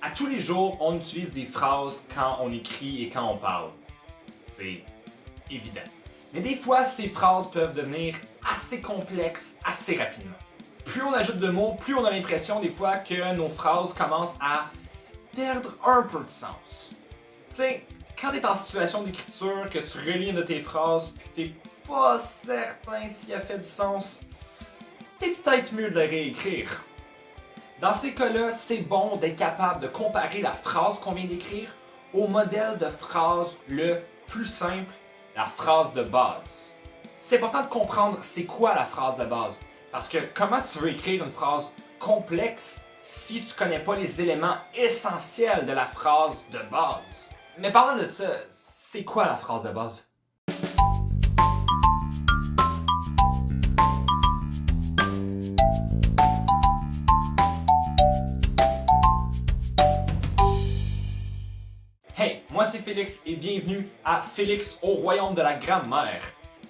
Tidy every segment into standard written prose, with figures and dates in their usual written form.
À tous les jours, on utilise des phrases quand on écrit et quand on parle. C'est évident. Mais des fois, ces phrases peuvent devenir assez complexes assez rapidement. Plus on ajoute de mots, plus on a l'impression des fois que nos phrases commencent à perdre un peu de sens. Tu sais, quand tu es en situation d'écriture, que tu relis une de tes phrases puis que t'es pas certain si elle fait du sens, t'es peut-être mieux de la réécrire. Dans ces cas-là, c'est bon d'être capable de comparer la phrase qu'on vient d'écrire au modèle de phrase le plus simple, la phrase de base. C'est important de comprendre c'est quoi la phrase de base, parce que comment tu veux écrire une phrase complexe si tu connais pas les éléments essentiels de la phrase de base? Mais parlant de ça, c'est quoi la phrase de base? Hey, moi c'est Félix et bienvenue à Félix au royaume de la grammaire.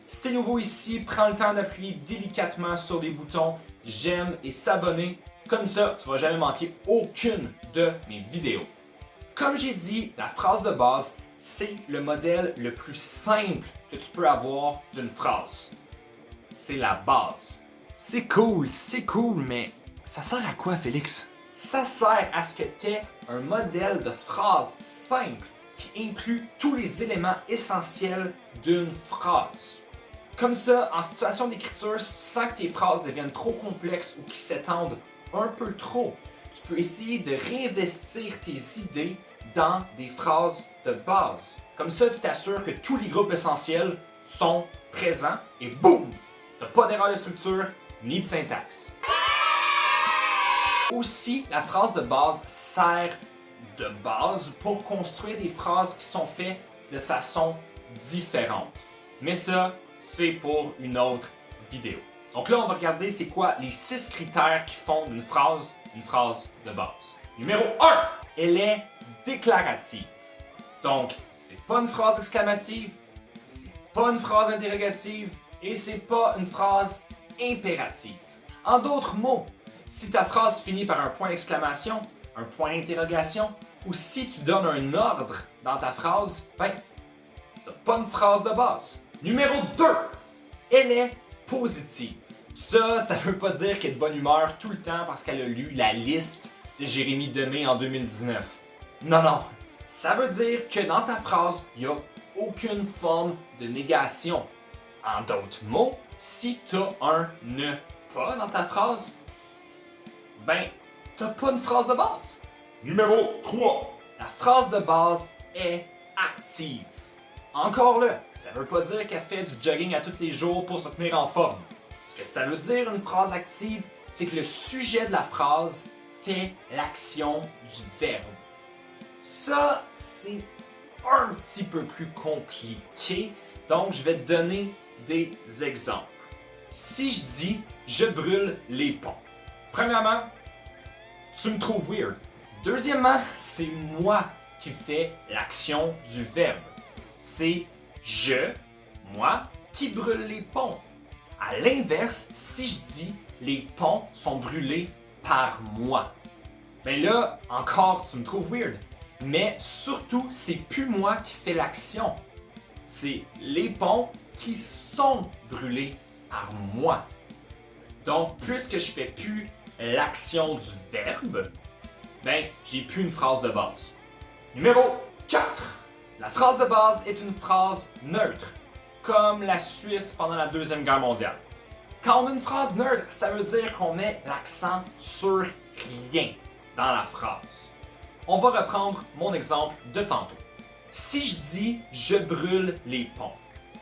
Si t'es nouveau ici, prends le temps d'appuyer délicatement sur les boutons j'aime et s'abonner. Comme ça, tu vas jamais manquer aucune de mes vidéos. Comme j'ai dit, la phrase de base, c'est le modèle le plus simple que tu peux avoir d'une phrase. C'est la base. C'est cool, mais ça sert à quoi, Félix? Ça sert à ce que tu aies un modèle de phrase simple qui inclut tous les éléments essentiels d'une phrase. Comme ça, en situation d'écriture, si tu sens que tes phrases deviennent trop complexes ou qui s'étendent un peu trop, tu peux essayer de réinvestir tes idées dans des phrases de base. Comme ça, tu t'assures que tous les groupes essentiels sont présents et boum! T'as pas d'erreur de structure ni de syntaxe. Aussi, la phrase de base sert de base pour construire des phrases qui sont faites de façon différente. Mais ça, c'est pour une autre vidéo. Donc là, on va regarder c'est quoi les 6 critères qui font d'une phrase une phrase de base. Numéro 1, elle est déclarative. Donc, c'est pas une phrase exclamative, c'est pas une phrase interrogative et c'est pas une phrase impérative. En d'autres mots, si ta phrase finit par un point d'exclamation, un point d'interrogation, ou si tu donnes un ordre dans ta phrase, ben, t'as pas une phrase de base. Numéro 2, elle est positive. Ça veut pas dire qu'elle est de bonne humeur tout le temps parce qu'elle a lu la liste de Jérémy Demé en 2019. Non, ça veut dire que dans ta phrase, il n'y a aucune forme de négation. En d'autres mots, si tu as un ne pas dans ta phrase, ben, t'as pas une phrase de base. Numéro 3. La phrase de base est active. Encore là, ça veut pas dire qu'elle fait du jogging à tous les jours pour se tenir en forme. Ce que ça veut dire une phrase active, c'est que le sujet de la phrase fait l'action du verbe. Ça, c'est un petit peu plus compliqué, donc je vais te donner des exemples. Si je dis « je brûle les ponts », premièrement, tu me trouves weird. Deuxièmement, c'est moi qui fais l'action du verbe. C'est je, moi, qui brûle les ponts. À l'inverse, si je dis les ponts sont brûlés par moi, ben là, encore, tu me trouves weird. Mais surtout, c'est plus moi qui fais l'action. C'est les ponts qui sont brûlés par moi. Donc, puisque je fais plus l'action du verbe, ben, j'ai plus une phrase de base. Numéro 4. La phrase de base est une phrase neutre, comme la Suisse pendant la Deuxième Guerre mondiale. Quand on a une phrase neutre, ça veut dire qu'on met l'accent sur rien dans la phrase. On va reprendre mon exemple de tantôt. Si je dis « je brûle les ponts »,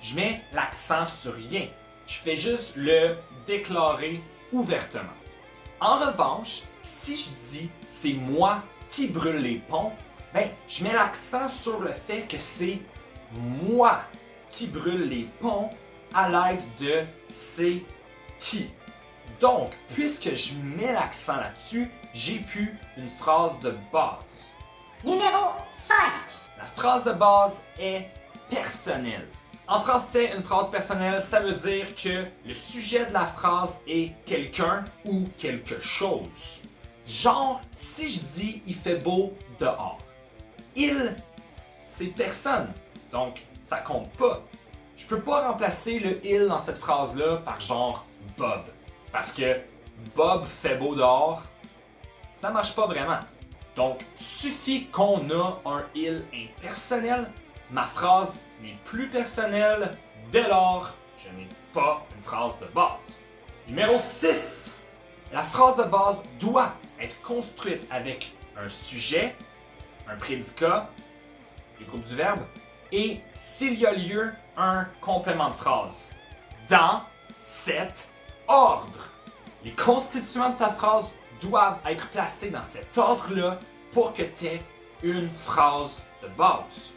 je mets l'accent sur rien. Je fais juste le déclarer ouvertement. En revanche, si je dis « c'est moi qui brûle les ponts », ben, je mets l'accent sur le fait que c'est moi qui brûle les ponts à l'aide de « c'est qui ». Donc, puisque je mets l'accent là-dessus, j'ai plus une phrase de base. Numéro 5. La phrase de base est personnelle. En français, une phrase personnelle, ça veut dire que le sujet de la phrase est quelqu'un ou quelque chose. Genre, si je dis il fait beau dehors, il, c'est personne, donc ça compte pas. Je peux pas remplacer le il dans cette phrase-là par genre Bob, parce que Bob fait beau dehors, ça marche pas vraiment. Donc, suffit qu'on a un il impersonnel, ma phrase n'est plus personnelle, dès lors, je n'ai pas une phrase de base. Numéro 6. La phrase de base doit être construite avec un sujet, un prédicat, les groupes du verbe, et s'il y a lieu, un complément de phrase. Dans cet ordre. Les constituants de ta phrase doivent être placés dans cet ordre-là pour que tu aies une phrase de base.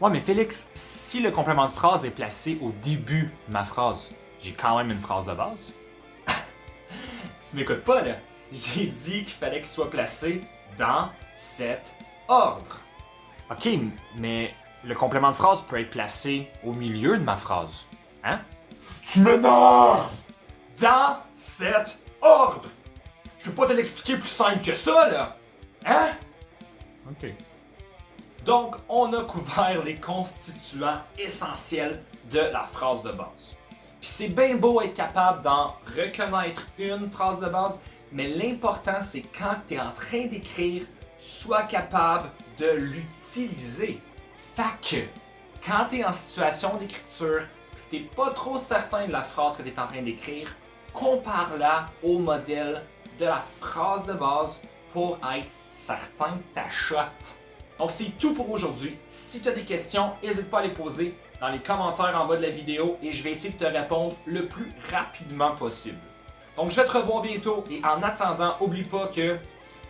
Ouais, mais Félix, si le complément de phrase est placé au début de ma phrase, j'ai quand même une phrase de base? Tu m'écoutes pas, là? J'ai dit qu'il fallait qu'il soit placé dans cet ordre. Ok, mais le complément de phrase peut être placé au milieu de ma phrase. Hein? Tu m'énerves! Dans cet ordre! Je peux pas te l'expliquer plus simple que ça, là! Hein? Ok. Donc, on a couvert les constituants essentiels de la phrase de base. Puis c'est bien beau être capable d'en reconnaître une phrase de base, mais l'important, c'est quand tu es en train d'écrire, tu sois capable de l'utiliser. Fait que, quand tu es en situation d'écriture, et que tu n'es pas trop certain de la phrase que tu es en train d'écrire, compare-la au modèle de la phrase de base pour être certain que ta shot. Donc c'est tout pour aujourd'hui. Si tu as des questions, n'hésite pas à les poser dans les commentaires en bas de la vidéo et je vais essayer de te répondre le plus rapidement possible. Donc je vais te revoir bientôt et en attendant, oublie pas que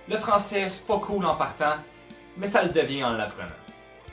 le français c'est pas cool en partant, mais ça le devient en l'apprenant.